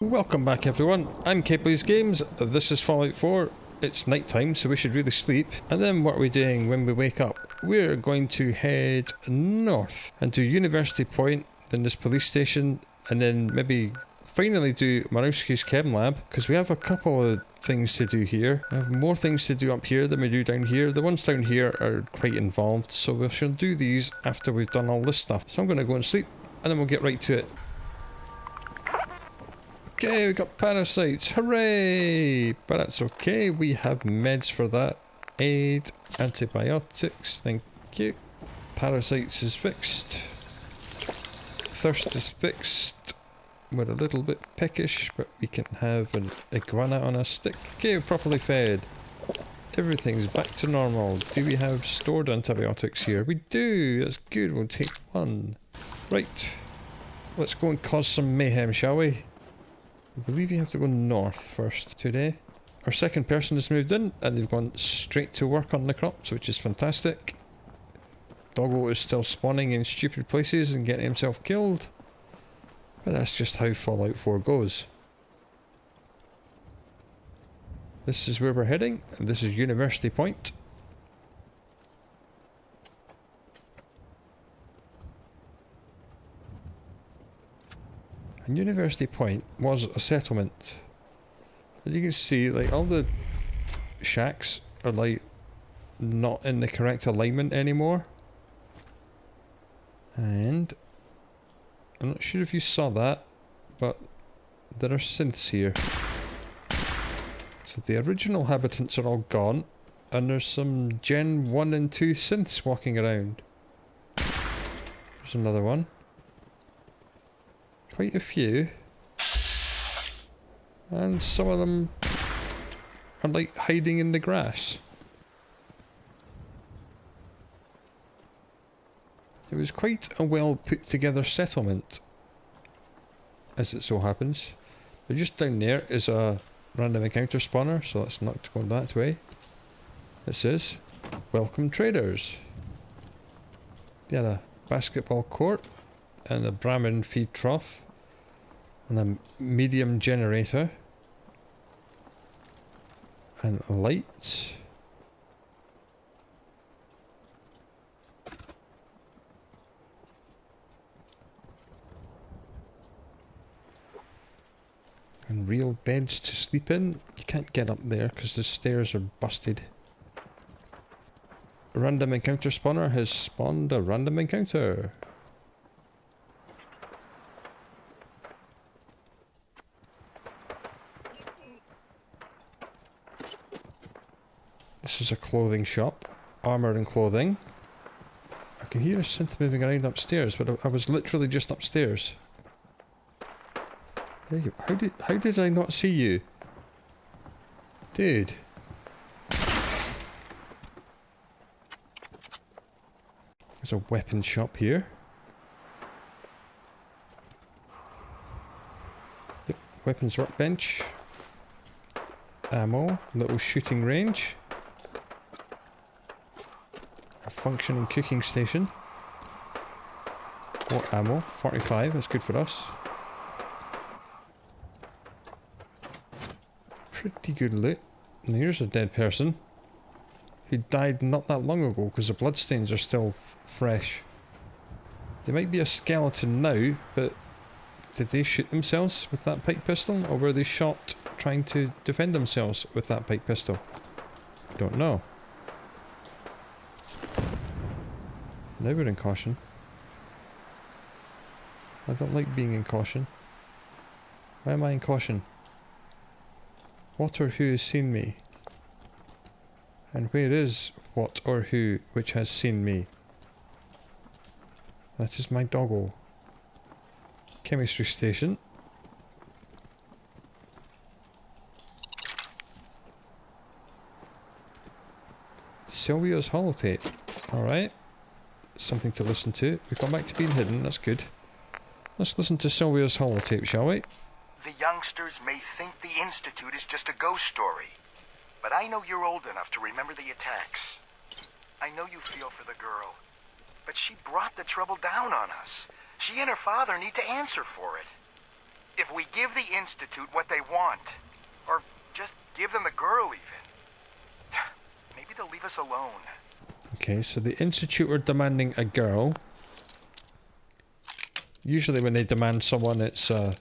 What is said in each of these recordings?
Welcome back everyone, I'm Capely's Games, this is Fallout 4, it's night time so we should really sleep, and then what are we doing when we wake up? We're going to head north and do University Point, then this police station, and then maybe finally do Marowski's Chem Lab, because we have a couple of things to do here. We have more things to do up here than we do down here. The ones down here are quite involved, so we shall do these after we've done all this stuff. So I'm going to go and sleep, and then we'll get right to it. Okay, we got parasites, hooray! But that's okay, we have meds for that. Aid, antibiotics, thank you. Parasites is fixed. Thirst is fixed. We're a little bit peckish, but we can have an iguana on a stick. Okay, we're properly fed. Everything's back to normal. Do we have stored antibiotics here? We do, that's good, we'll take one. Right, let's go and cause some mayhem, shall we? I believe you have to go north first today. Our second person has moved in and they've gone straight to work on the crops, which is fantastic. Doggo is still spawning in stupid places and getting himself killed. But that's just how Fallout 4 goes. This is where we're heading, and this is University Point. And University Point was a settlement. As you can see, like, all the shacks are like not in the correct alignment anymore. And I'm not sure if you saw that, but there are synths here. So the original habitants are all gone, and there's some Gen 1 and 2 synths walking around. There's another one. Quite a few. And some of them are like hiding in the grass. It was quite a well put together settlement, as it so happens. But just down there is a random encounter spawner, so let's not go that way. It says, "Welcome traders." They had a basketball court and a Brahmin feed trough and a medium generator and lights. And real beds to sleep in. You can't get up there because the stairs are busted. A random encounter spawner has spawned a random encounter. This is a clothing shop. Armour and clothing. I can hear a synth moving around upstairs, but I was literally just upstairs. There you go. How did I not see you? Dude. There's a weapon shop here. Yep, weapons workbench. Ammo, little shooting range. A functioning cooking station. More ammo, 45, that's good for us. Pretty good loot. And here's a dead person who died not that long ago because the bloodstains are still fresh. They might be a skeleton now, but did they shoot themselves with that pike pistol, or were they shot trying to defend themselves with that pike pistol? Don't know. Now we're in caution. I don't like being in caution. Why am I in caution? What or who has seen me? And where is what or who which has seen me? That is my doggo. Chemistry station. Sylvia's holotape. Alright. Something to listen to. We've gone back to being hidden, that's good. Let's listen to Sylvia's holotape, shall we? The youngsters may think the Institute is just a ghost story, but I know you're old enough to remember the attacks. I know you feel for the girl, but she brought the trouble down on us. She and her father need to answer for it. If we give the Institute what they want, or just give them the girl even, maybe they'll leave us alone. Okay, so the Institute are demanding a girl. Usually when they demand someone, it's an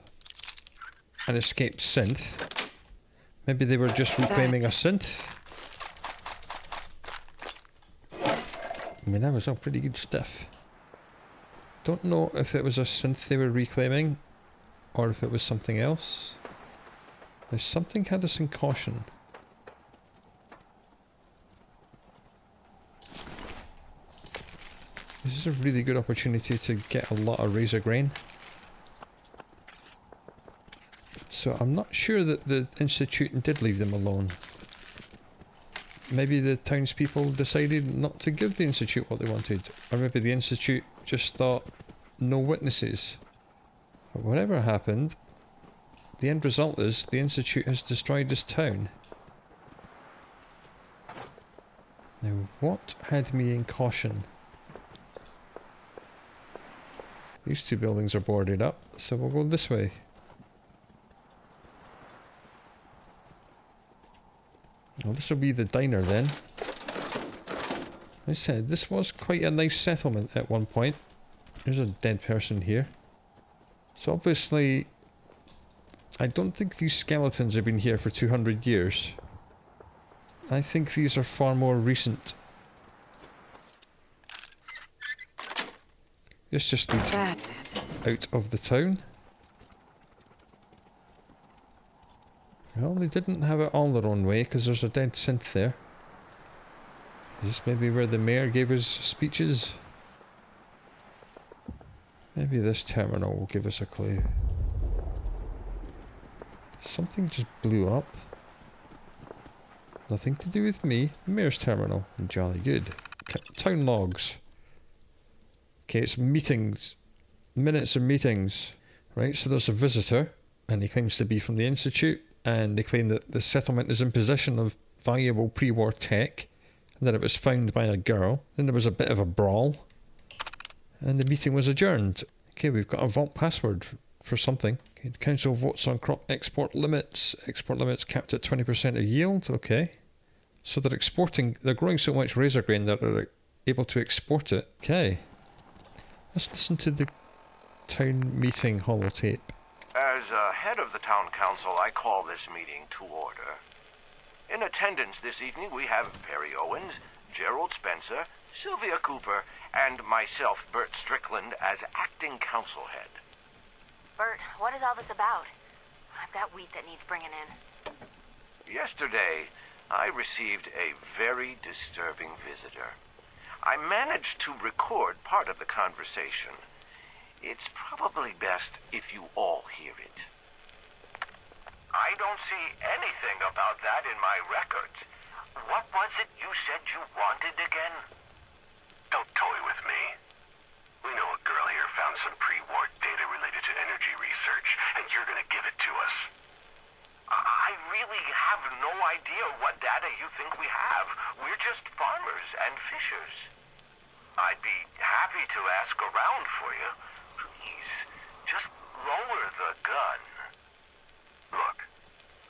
escaped synth. Maybe they were just reclaiming a synth. I mean, that was all pretty good stuff. Don't know if it was a synth they were reclaiming, or if it was something else. There's something had us in caution. This is a really good opportunity to get a lot of razor grain. So I'm not sure that the Institute did leave them alone. Maybe the townspeople decided not to give the Institute what they wanted. Or maybe the Institute just thought, no witnesses. But whatever happened, the end result is the Institute has destroyed this town. Now, what had me in caution? These two buildings are boarded up, so we'll go this way. Well, this will be the diner then. I said, this was quite a nice settlement at one point. There's a dead person here. So obviously, I don't think these skeletons have been here for 200 years. I think these are far more recent. This just leads out of the town. Well, they didn't have it all their own way, because there's a dead synth there. Is this maybe where the mayor gave his speeches? Maybe this terminal will give us a clue. Something just blew up. Nothing to do with me. Mayor's terminal. Jolly good. Town logs. Okay, it's meetings. Minutes of meetings. Right, so there's a visitor, and he claims to be from the Institute, and they claim that the settlement is in possession of valuable pre-war tech, and that it was found by a girl. Then there was a bit of a brawl, and the meeting was adjourned. Okay, we've got a vault password for something. Okay, the council votes on crop export limits. Export limits capped at 20% of yield. Okay. So they're exporting, they're growing so much razor grain that they're able to export it. Okay. Let's listen to the town meeting holotape. As head of the town council, I call this meeting to order. In attendance this evening we have Perry Owens, Gerald Spencer, Sylvia Cooper, and myself, Bert Strickland, as acting council head. Bert, what is all this about? I've got wheat that needs bringing in. Yesterday, I received a very disturbing visitor. I managed to record part of the conversation. It's probably best if you all hear it. I don't see anything about that in my records. What was it you said you wanted again? Don't toy with me. We know a girl here found some pre-war data related to energy research, and you're gonna give it to us. I really have no idea what data you think we have. We're just farmers and fishers. I'd be happy to ask around for you. Please, just lower the gun. Look,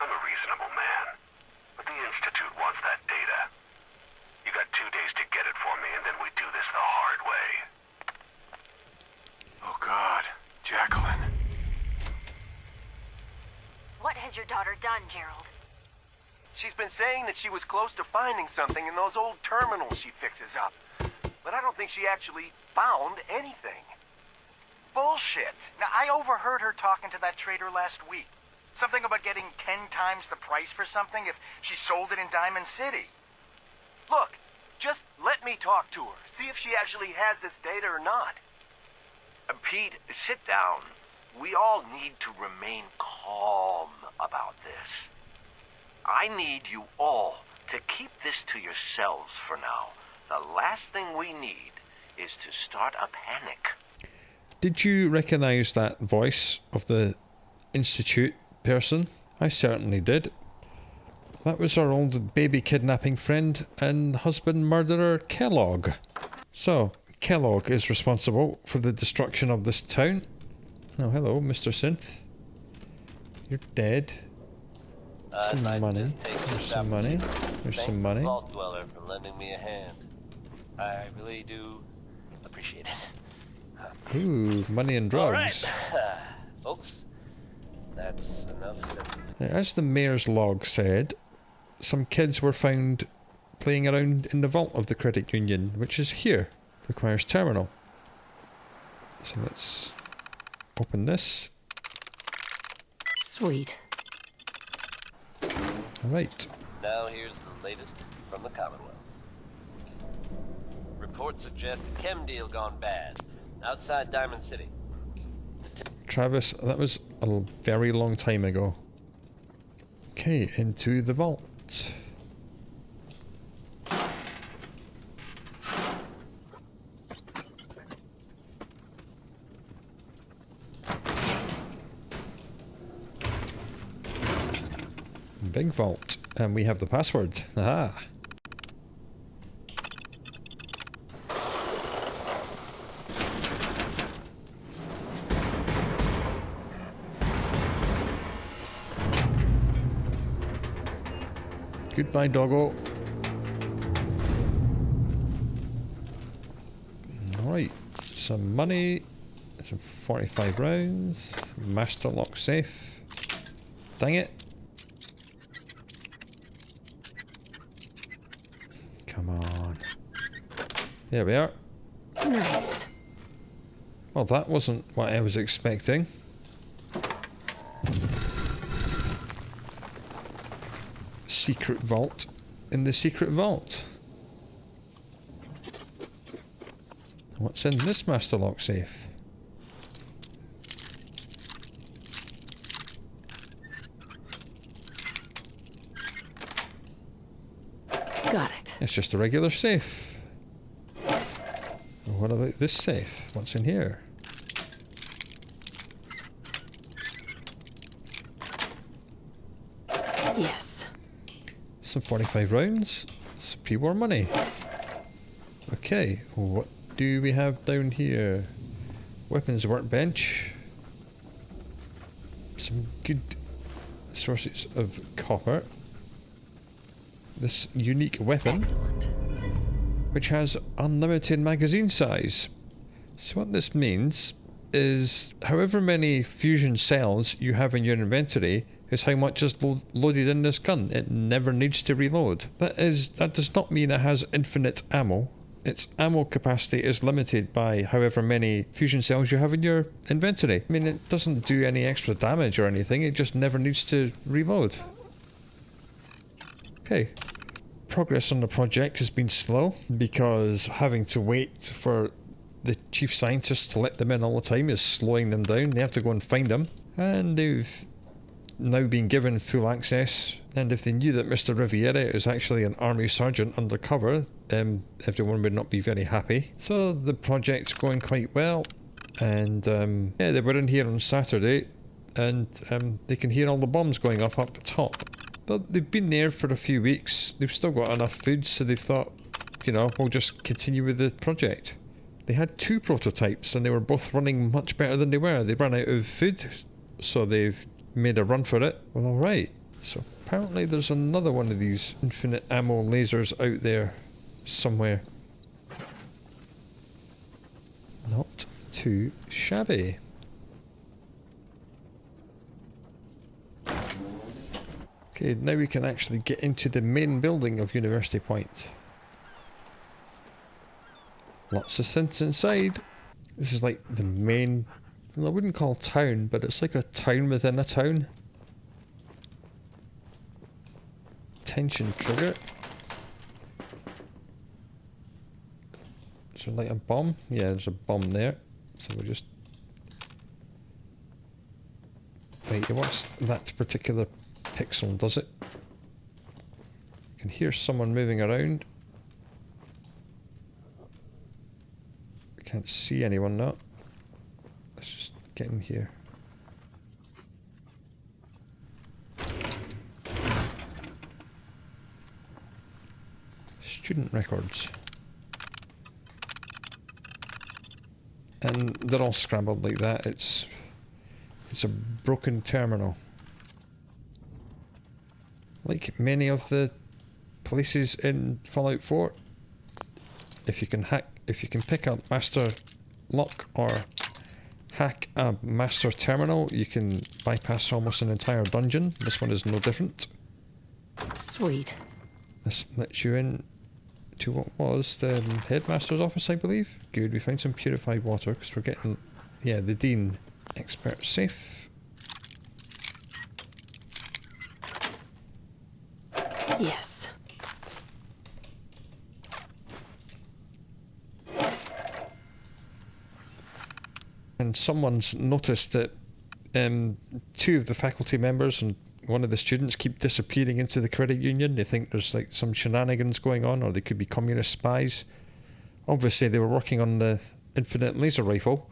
I'm a reasonable man, but the Institute wants that data. You got 2 days to get it for me, and then we do this the hard way. Oh God, Jacqueline. What has your daughter done, Gerald? She's been saying that she was close to finding something in those old terminals she fixes up. But I don't think she actually found anything. Bullshit. Now, I overheard her talking to that trader last week. Something about getting 10 times the price for something if she sold it in Diamond City. Look, just let me talk to her. See if she actually has this data or not. Pete, sit down. We all need to remain calm about this. I need you all to keep this to yourselves for now. The last thing we need is to start a panic. Did you recognise that voice of the Institute person? I certainly did. That was our old baby kidnapping friend and husband murderer Kellogg. So, Kellogg is responsible for the destruction of this town. Oh, hello, Mr. Synth. You're dead. I'd Some like money. to take There's this some money. opportunity to There's thank some the money. Vault Dweller for lending me a hand. I really do appreciate it. Ooh, money and All drugs. right, folks. That's enough said. As the mayor's log said, some kids were found playing around in the vault of the credit union, which is here. Requires terminal. So let's open this. Sweet. Alright. Now here's the latest from the Commonwealth. Reports suggest a chem deal gone bad outside Diamond City. Travis, that was a very long time ago. Okay, into the vault. Big vault. And we have the password. Aha! Goodbye, doggo. Alright, some money, some 45 rounds, master lock safe. Dang it. Come on. There we are. Nice. Well, that wasn't what I was expecting. Secret vault in the secret vault. What's in this master lock safe? Got it. It's just a regular safe. What about this safe? What's in here? Yes. Some 45 rounds, some pre-war money. Okay, what do we have down here? Weapons workbench. Some good sources of copper. This unique weapon, Excellent. which has unlimited magazine size. So what this means is however many fusion cells you have in your inventory is how much is loaded in this gun. It never needs to reload. That does not mean it has infinite ammo. Its ammo capacity is limited by however many fusion cells you have in your inventory. I mean, it doesn't do any extra damage or anything, it just never needs to reload. Okay. Progress on the project has been slow because having to wait for the chief scientist to let them in all the time is slowing them down. They have to go and find them. And they've now been given full access, and if they knew that Mr. Riviera is actually an army sergeant undercover, everyone would not be very happy. So the project's going quite well, and yeah, they were in here on Saturday, and they can hear all the bombs going up top. But they've been there for a few weeks, they've still got enough food, so they thought, you know, we'll just continue with the project. They had 2 prototypes, and they were both running much better than they were. They ran out of food, so they've made a run for it. Well, alright. So apparently there's another one of these infinite ammo lasers out there somewhere. Not too shabby. Okay, now we can actually get into the main building of University Point. Lots of synths inside. This is like the main, well, I wouldn't call town, but it's like a town within a town. Tension trigger. Is there like a bomb? Yeah, there's a bomb there. So we'll just... Wait, it wants that particular pixel, does it? I can hear someone moving around. I can't see anyone now. Let's just get in here. Student records. And they're all scrambled like that. It's a broken terminal. like many of the places in Fallout 4, if you can pick up master lock or hack a master terminal, you can bypass almost an entire dungeon. This one is no different. Sweet. This lets you in to what was the headmaster's office, I believe. Good, we found some purified water because we're getting, yeah, the Dean expert safe. Yes. And someone's noticed that two of the faculty members and one of the students keep disappearing into the credit union. They think there's like some shenanigans going on, or they could be communist spies. Obviously they were working on the infinite laser rifle,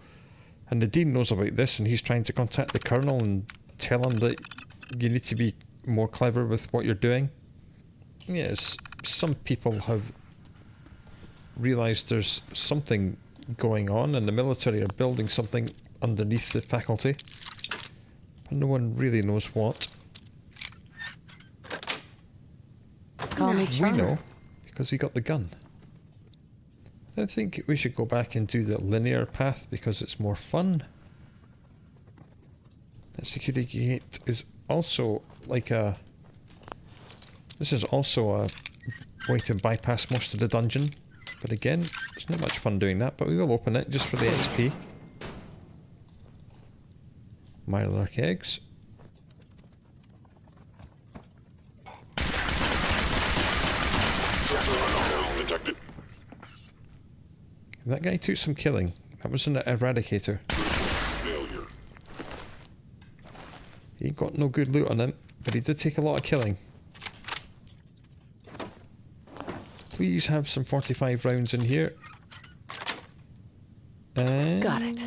and the Dean knows about this, and he's trying to contact the colonel and tell him that you need to be more clever with what you're doing. Yes, some people have realised there's something going on, and the military are building something underneath the faculty, but no one really knows what. We know, because we got the gun. I think we should go back and do the linear path because it's more fun. That security gate is also like a... This is also a way to bypass most of the dungeon. But again, it's not much fun doing that, but we will open it just for the XP. Mylark eggs. Detected. That guy took some killing. That was an eradicator. Failure. He got no good loot on him, but he did take a lot of killing. Please have some 45 rounds in here. And Got it.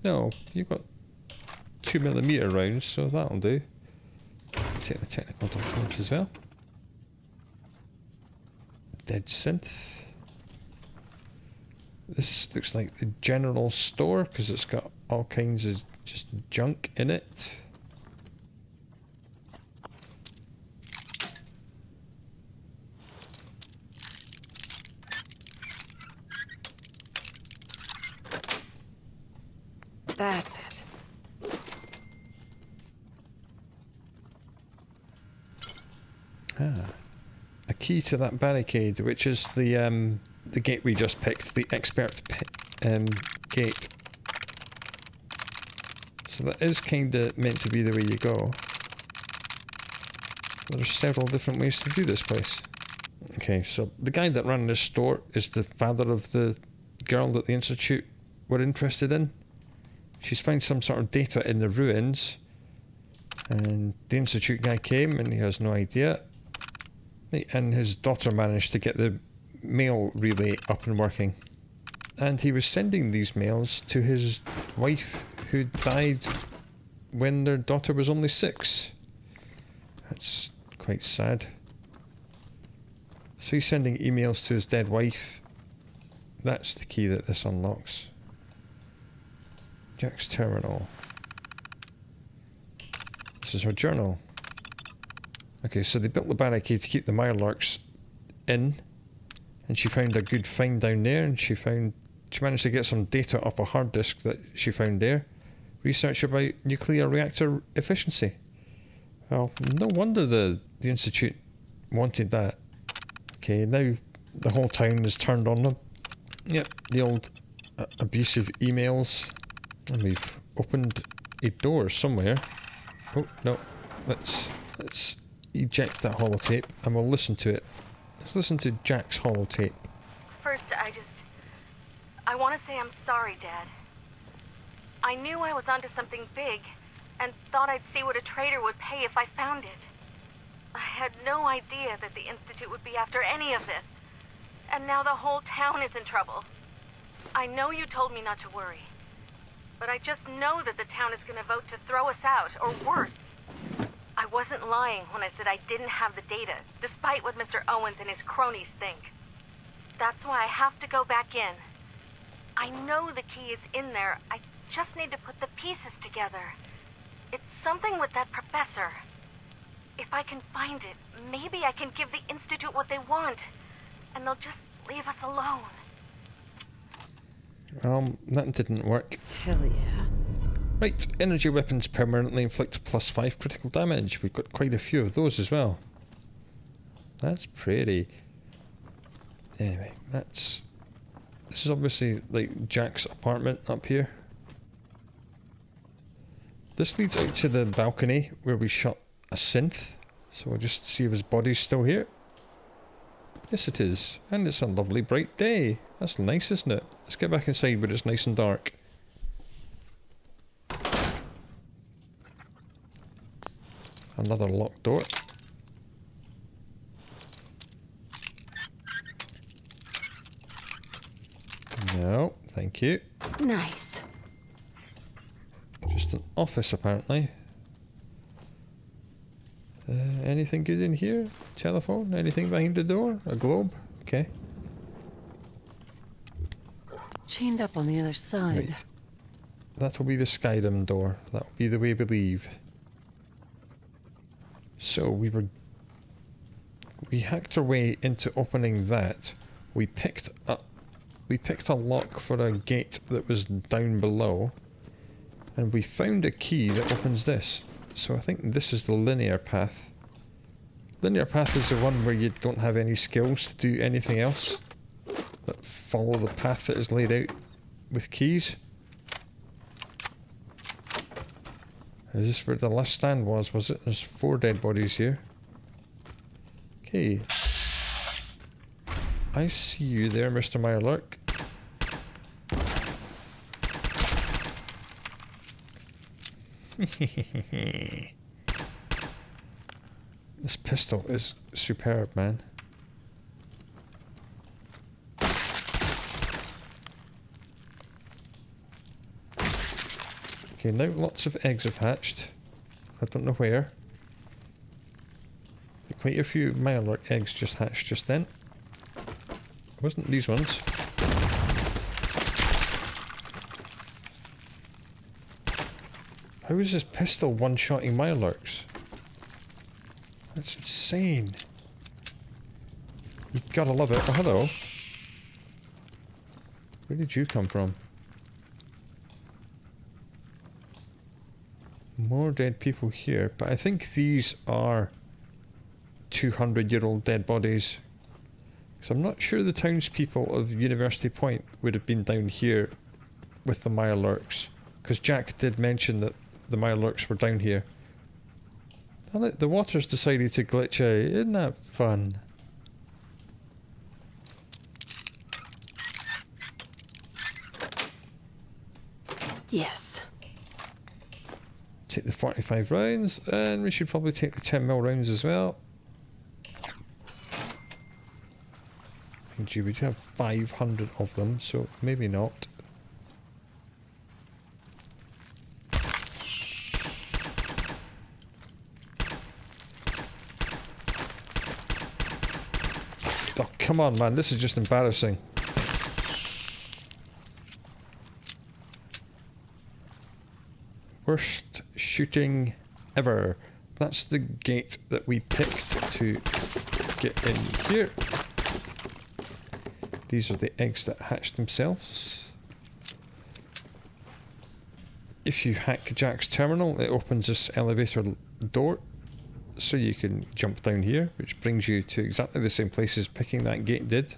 no, you've got 2mm rounds, so that'll do. Take the technical documents as well. Dead synth. This looks like the general store because it's got all kinds of just junk in it. That's it. A key to that barricade, which is the gate we just picked, the expert gate. So that is kind of meant to be the way you go. There's several different ways to do this place. Okay, so the guy that ran this store is the father of the girl that the Institute were interested in. She's found some sort of data in the ruins, and the Institute guy came and he has no idea. And his daughter managed to get the mail relay up and working. And he was sending these mails to his wife who died when their daughter was only 6. That's quite sad. So he's sending emails to his dead wife. That's the key that this unlocks. Jack's terminal. This is her journal. Okay, so they built the barricade to keep the Mylarks in, and she found a good find down there, and she managed to get some data off a hard disk that she found there. Research about nuclear reactor efficiency. Well, no wonder the Institute wanted that. Okay, now the whole town is turned on them. Yep, the old abusive emails. And we've opened a door somewhere. Oh, no. Let's eject that holotape and we'll listen to it. Let's listen to Jack's holotape. First, I want to say I'm sorry, Dad. I knew I was onto something big, and thought I'd see what a trader would pay if I found it. I had no idea that the Institute would be after any of this. And now the whole town is in trouble. I know you told me not to worry, but I just know that the town is going to vote to throw us out, or worse. I wasn't lying when I said I didn't have the data, despite what Mr. Owens and his cronies think. That's why I have to go back in. I know the key is in there. I just need to put the pieces together. It's something with that professor. If I can find it, maybe I can give the Institute what they want. And they'll just leave us alone. That didn't work. Hell yeah. Right, energy weapons permanently inflict +5 critical damage. We've got quite a few of those as well. That's pretty. Anyway, this is obviously like Jack's apartment up here. This leads out to the balcony where we shot a synth. So we'll just see if his body's still here. Yes it is. And it's a lovely bright day. That's nice, isn't it? Let's get back inside where it's nice and dark. Another locked door. No, thank you. Nice. Just an office apparently. Anything good in here? Telephone? Anything behind the door? A globe? Okay. Chained up on the other side. Right. That'll be the Skyrim door. That'll be the way we leave. So we hacked our way into opening that. We picked a lock for a gate that was down below, and we found a key that opens this. So I think this is the linear path. Linear path is the one where you don't have any skills to do anything else, but follow the path that is laid out with keys. Is this where the last stand was it? There's 4 dead bodies here. Okay. I see you there, Mr. Meyerlark. This pistol is superb, man. Okay, now lots of eggs have hatched. I don't know where. Quite a few Meyerlark eggs just hatched just then. It wasn't these ones. How is this pistol one-shotting Meyerlarks? That's insane. You gotta love it. Oh, hello. Where did you come from? More dead people here, but I think these are 200-year-old dead bodies. So I'm not sure the townspeople of University Point would have been down here with the Meyerlarks, because Jack did mention that the Meyerlarks were down here. Oh, look, the water's decided to glitch out. Isn't that fun? Yes. Take the 45 rounds, and we should probably take the 10mm rounds as well. And gee, we do have 500 of them, so maybe not. Oh, come on, man, this is just embarrassing. Worst shooting ever. That's the gate that we picked to get in here. These are the eggs that hatch themselves. If you hack Jack's terminal, it opens this elevator door, so you can jump down here, which brings you to exactly the same place as picking that gate did.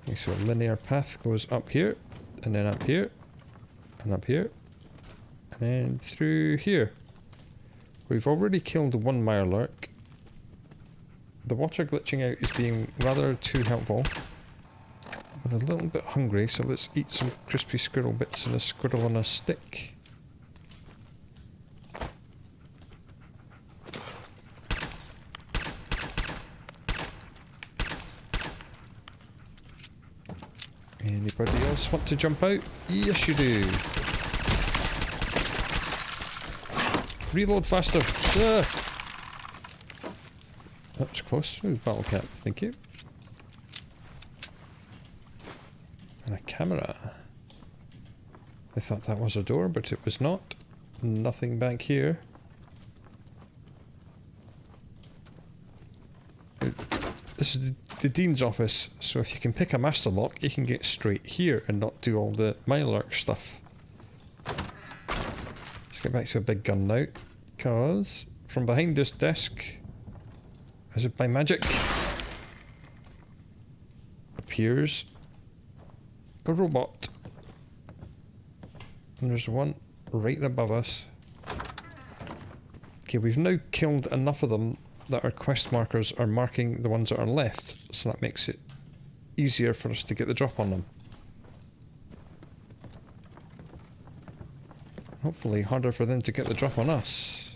Okay, so a linear path goes up here, and then up here, and up here, and then through here. We've already killed one Meyerlark. The water glitching out is being rather too helpful. We're a little bit hungry, so let's eat some crispy squirrel bits and a squirrel on a stick. Anybody else want to jump out? Yes, you do. Reload faster. That was close. Ooh, bottle cap. Thank you. And a camera. I thought that was a door, but it was not. Nothing back here. this is the Dean's office, so if you can pick a master lock, you can get straight here and not do all the Mylark stuff. Let's get back to a big gun now, because from behind this desk, as if by magic, appears a robot. And there's one right above us. Okay, we've now killed enough of them that our quest markers are marking the ones that are left, so that makes it easier for us to get the drop on them. Hopefully harder for them to get the drop on us.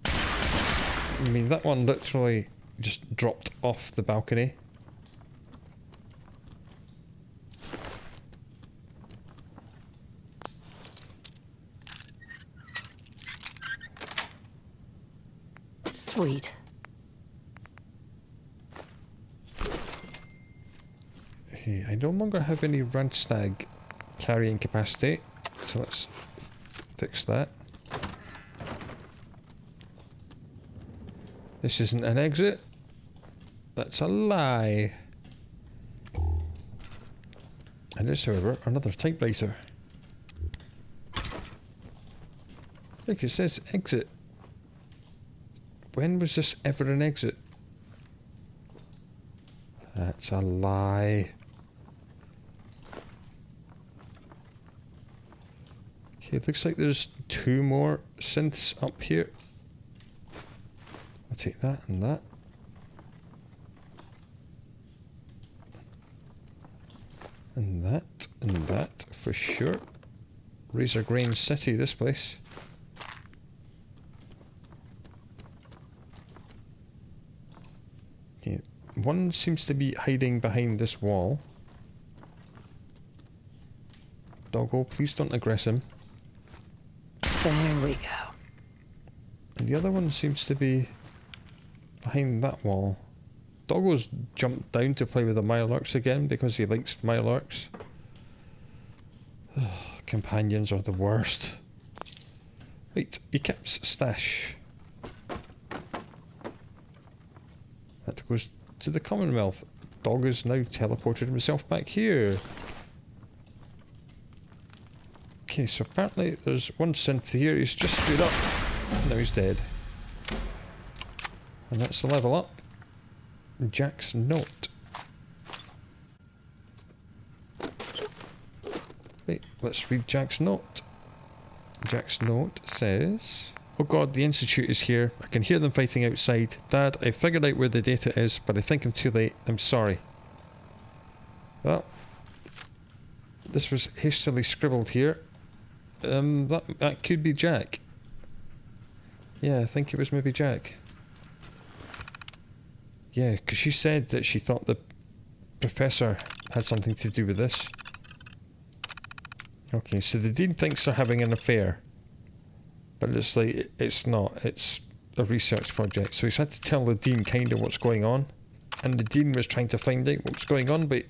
I mean, that one literally just dropped off the balcony. Sweet. Okay, I no longer have any Randstag carrying capacity, so let's fix that. This isn't an exit. That's a lie. And this, however, another typewriter. Look, it says exit. When was this ever an exit? That's a lie. Okay, it looks like there's 2 more synths up here. I'll take that and that. And that for sure. Razor Grain City, this place. Okay, one seems to be hiding behind this wall. Doggo, please don't aggress him. There we go. And the other one seems to be behind that wall. Doggo's jumped down to play with the Mylarks again because he likes Mylarks. Companions are the worst. Right, Ekip's stash. That goes to the Commonwealth. Dog has now teleported himself back here. Okay, so apparently there's one synth here, he's just screwed up. Now he's dead. And that's the level up. Jack's note. Wait, let's read Jack's note. Jack's note says... Oh god, the Institute is here. I can hear them fighting outside. Dad, I figured out where the data is, but I think I'm too late. I'm sorry. Well, this was hastily scribbled here. That could be Jack. Yeah, I think it was maybe Jack. Yeah, because she said that she thought the professor had something to do with this. Okay, so the Dean thinks they're having an affair. But it's like, it's not. It's a research project. So he's had to tell the Dean kind of what's going on. And the Dean was trying to find out what's going on, but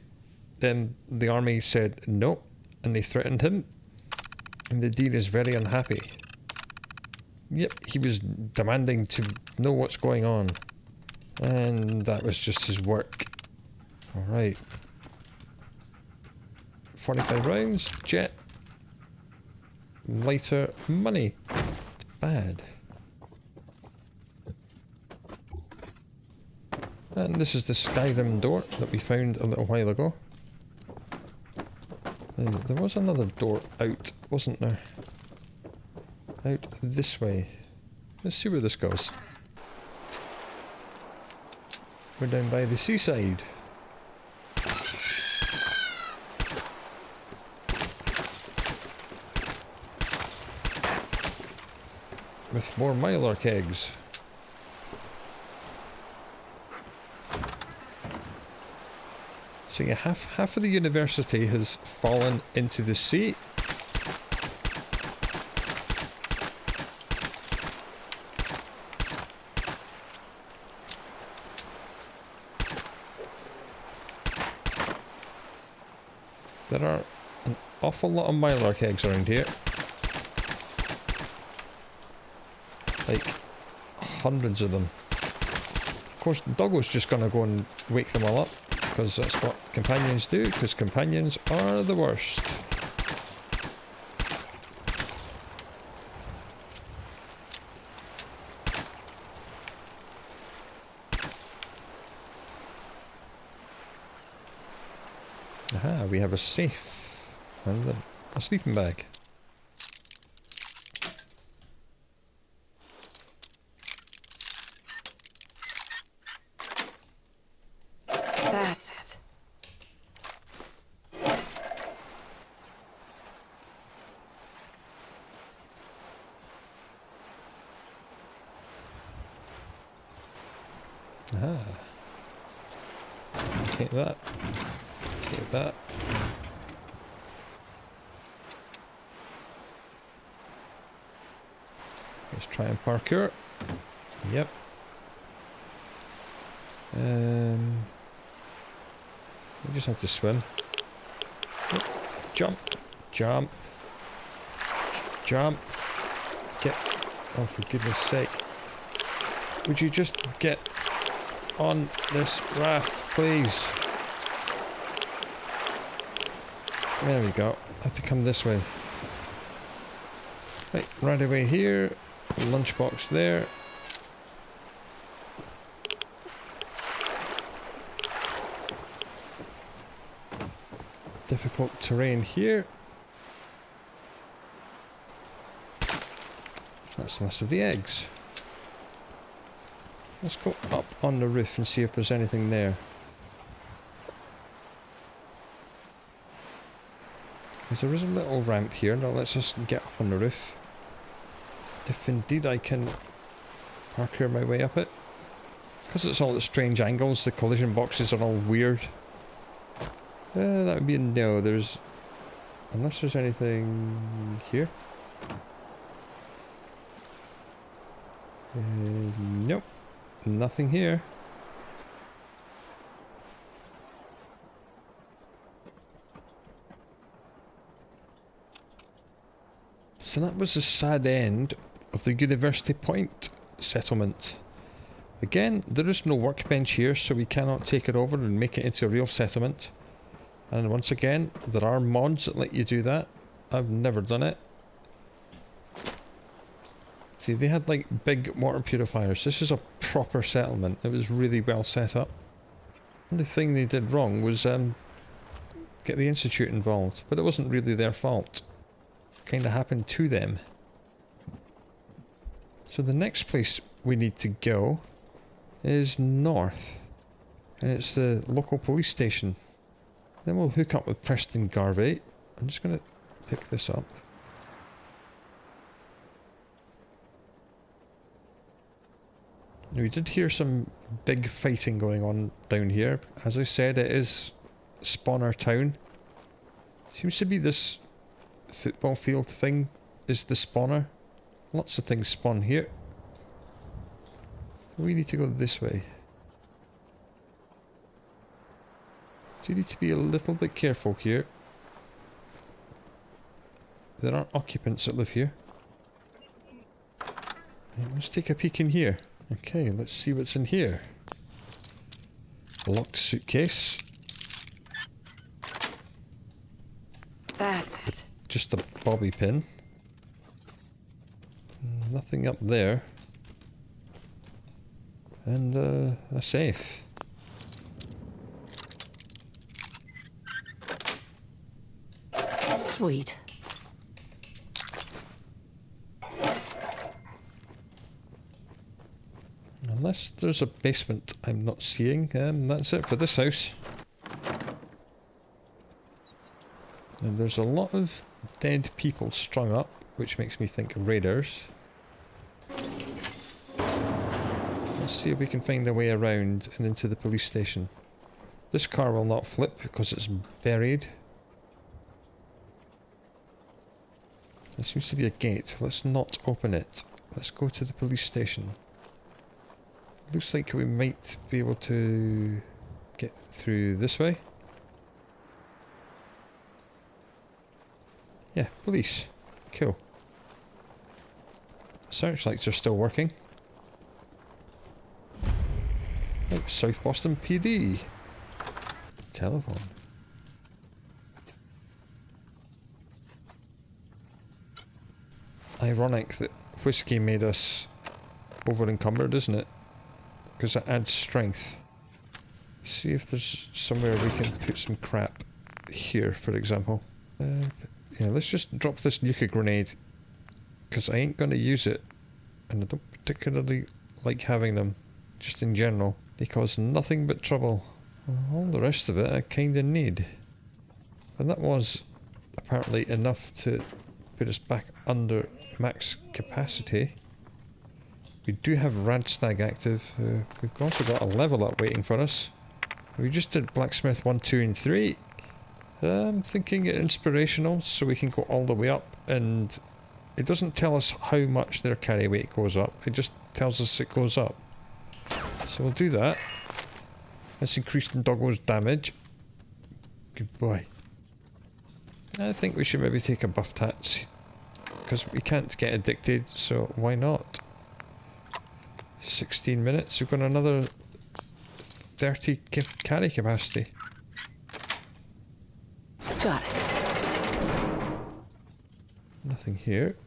then the army said no, and they threatened him. And the Dean is very unhappy. Yep, he was demanding to know what's going on. And that was just his work. Alright. 45 rounds, jet. Lighter, money. It's bad. And this is the Skyrim door that we found a little while ago. And there was another door out, wasn't there? Out this way. Let's see where this goes. We're down by the seaside. With more Mylark eggs. So yeah, half of the university has fallen into the sea. There are an awful lot of Mylark eggs around here. Like, hundreds of them. course, Doggo's just going to go and wake them all up, because that's what companions do, because companions are the worst. Aha, we have a safe and a sleeping bag. That's it. Aha. Take that. Take that. Let's try and parkour. Yep. We just have to swim. Jump. Jump. Jump. Get. Oh, for goodness sake. Would you just get on this raft, please? There we go. I have to come this way. Right, right away here. Lunchbox there. Difficult terrain here. That's the rest of the eggs. Let's go up on the roof and see if there's anything there. Because there is a little ramp here. Now let's just get up on the roof. If indeed I can parkour my way up it. Because it's all at strange angles, the collision boxes are all weird. That would be a no. There's... Unless there's anything here. Nope. Nothing here. So that was the sad end of the University Point settlement. Again, there is no workbench here, so we cannot take it over and make it into a real settlement. And once again, there are mods that let you do that. I've never done it. See, they had like big water purifiers. This is a proper settlement. It was really well set up. The only thing they did wrong was get the Institute involved, but it wasn't really their fault. It kind of happened to them. So the next place we need to go is north, and it's the local police station. Then we'll hook up with Preston Garvey. I'm just going to pick this up. We did hear some big fighting going on down here. As I said, it is spawner town. Seems to be this football field thing is the spawner. Lots of things spawn here. We need to go this way. So you need to be a little bit careful here. There are occupants that live here. Right, let's take a peek in here. Okay, let's see what's in here. A locked suitcase. That's it. Just a bobby pin. Nothing up there. And a safe. Sweet. Unless there's a basement I'm not seeing, that's it for this house. And there's a lot of dead people strung up, which makes me think raiders. Let's see if we can find a way around and into the police station. This car will not flip because it's buried. There seems to be a gate. Let's not open it. Let's go to the police station. Looks like we might be able to get through this way. Yeah, police. Cool. Searchlights are still working. South Boston PD. Telephone. Ironic that whiskey made us over encumbered, isn't it? Because it adds strength. See if there's somewhere we can put some crap here, for example. Yeah, let's just drop this nuka grenade, because I ain't going to use it, and I don't particularly like having them, just in general. They cause nothing but trouble. All the rest of it I kind of need. And that was apparently enough to put us back under max capacity. We do have Radstag active. We've also got a level up waiting for us. We just did Blacksmith 1, 2 and 3. I'm thinking it inspirational so we can go all the way up, and it doesn't tell us how much their carry weight goes up, it just tells us it goes up. So we'll do that. Let's increase the doggo's damage. Good boy. I think we should maybe take a buff tats, because we can't get addicted, so why not? 16 minutes, we've got another 30 carry capacity. Got it. Nothing here.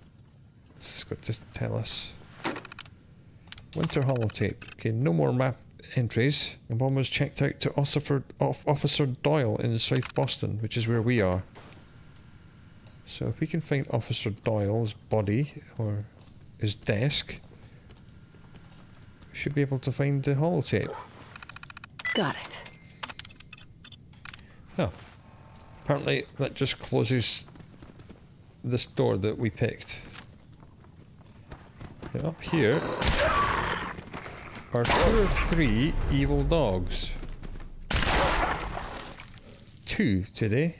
This has got to tell us. Winter holotape. Okay, no more map entries. The bomb was checked out to Officer Doyle in South Boston, which is where we are. So if we can find Officer Doyle's body, or his desk, we should be able to find the holotape. Got it. Oh. Apparently that just closes this door that we picked. And up here are 2 or 3 evil dogs. 2 today,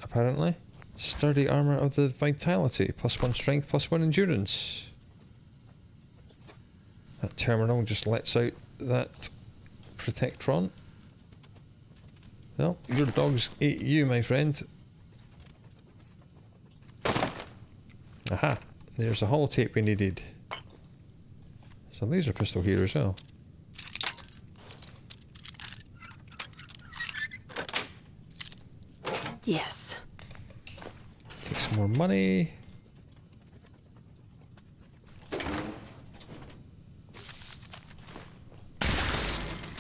apparently. Sturdy armor of the vitality, +1 strength, +1 endurance. That terminal just lets out that protectron. Well, your dogs ate you, my friend. Aha! There's a holotape we needed. There's a laser pistol here as well. Yes. Take some more money.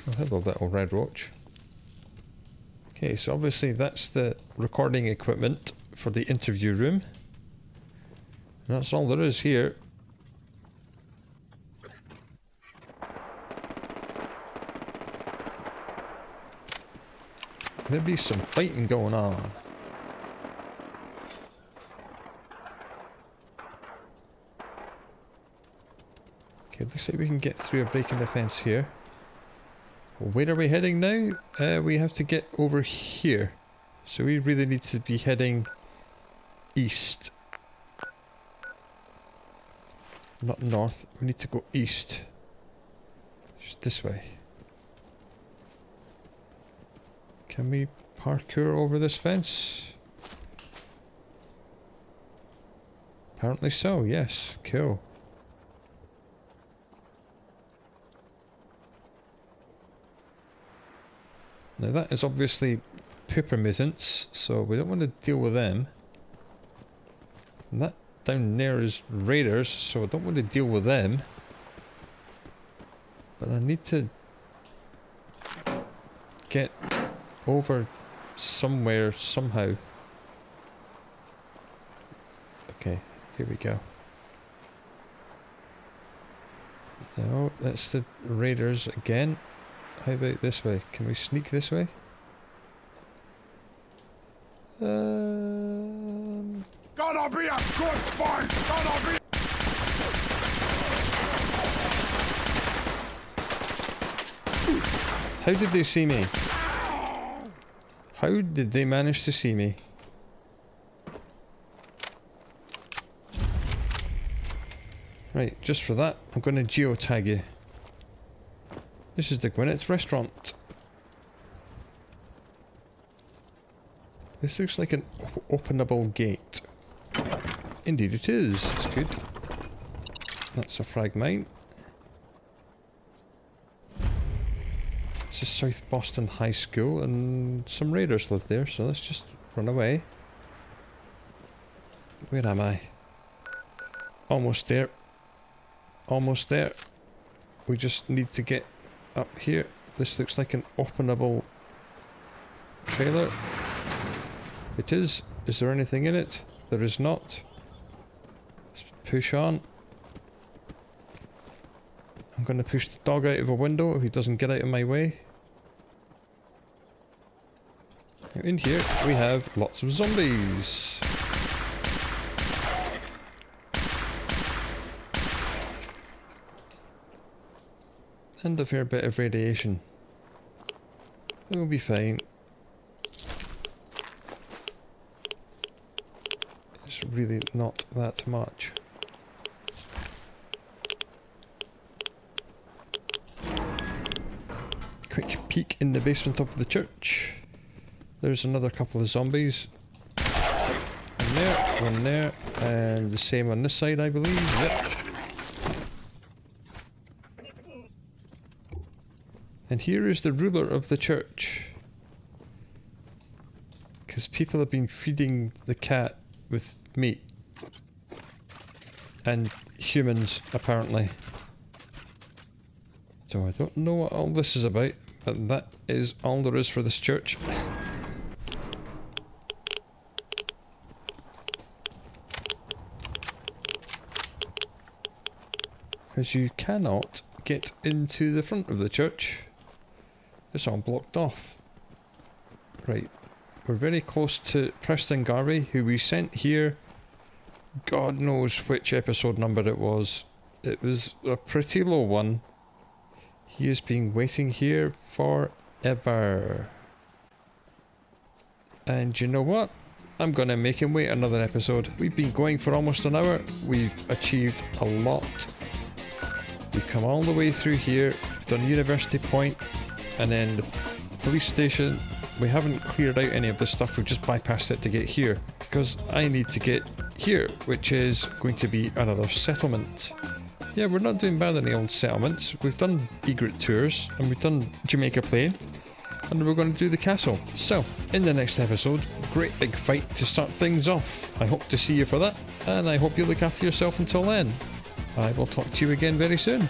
Oh, hello, little red roach. Okay, so obviously that's the recording equipment for the interview room. And that's all there is here. There'd be some fighting going on. Okay, looks like we can get through a break in the fence here. Where are we heading now? We have to get over here. So we really need to be heading east. Not north, we need to go east. Just this way. Can we parkour over this fence? Apparently so, yes. Cool. Now that is obviously pooper mutants, so we don't want to deal with them. And that down there is raiders, so I don't want to deal with them. But I need to get over somewhere, somehow. Okay, here we go. No, that's the raiders again. How about this way? Can we sneak this way? Gonna be a good fight! Gonna be... How did they see me? How did they manage to see me? Right, just for that, I'm going to geotag you. This is the Gwynnett's restaurant. This looks like an openable gate. Indeed it is. It's good. That's a frag mine. South Boston High School and some raiders live there, so let's just run away. Where am I? Almost there. Almost there. We just need to get up here. This looks like an openable trailer. It is. Is there anything in it? There is not. Let's push on. I'm going to push the dog out of a window if he doesn't get out of my way. Now in here we have lots of zombies. And a fair bit of radiation. We'll be fine. It's really not that much. Quick peek in the basement of the church. There's another couple of zombies. One there, and the same on this side, I believe. Yep. And here is the ruler of the church. Because people have been feeding the cat with meat. And humans, apparently. So I don't know what all this is about, but that is all there is for this church. Because you cannot get into the front of the church. It's all blocked off. Right. We're very close to Preston Garvey, who we sent here. God knows which episode number it was. It was a pretty low one. He has been waiting here forever. And you know what? I'm gonna make him wait another episode. We've been going for almost an hour. We've achieved a lot. We've come all the way through here. We've done University Point. And then the police station. We haven't cleared out any of this stuff, we've just bypassed it to get here. Because I need to get here, which is going to be another settlement. Yeah, we're not doing bad in the old settlements. We've done egret tours, and we've done Jamaica Plain, and we're going to do the castle. So, in the next episode, great big fight to start things off. I hope to see you for that, and I hope you look after yourself until then. I will talk to you again very soon.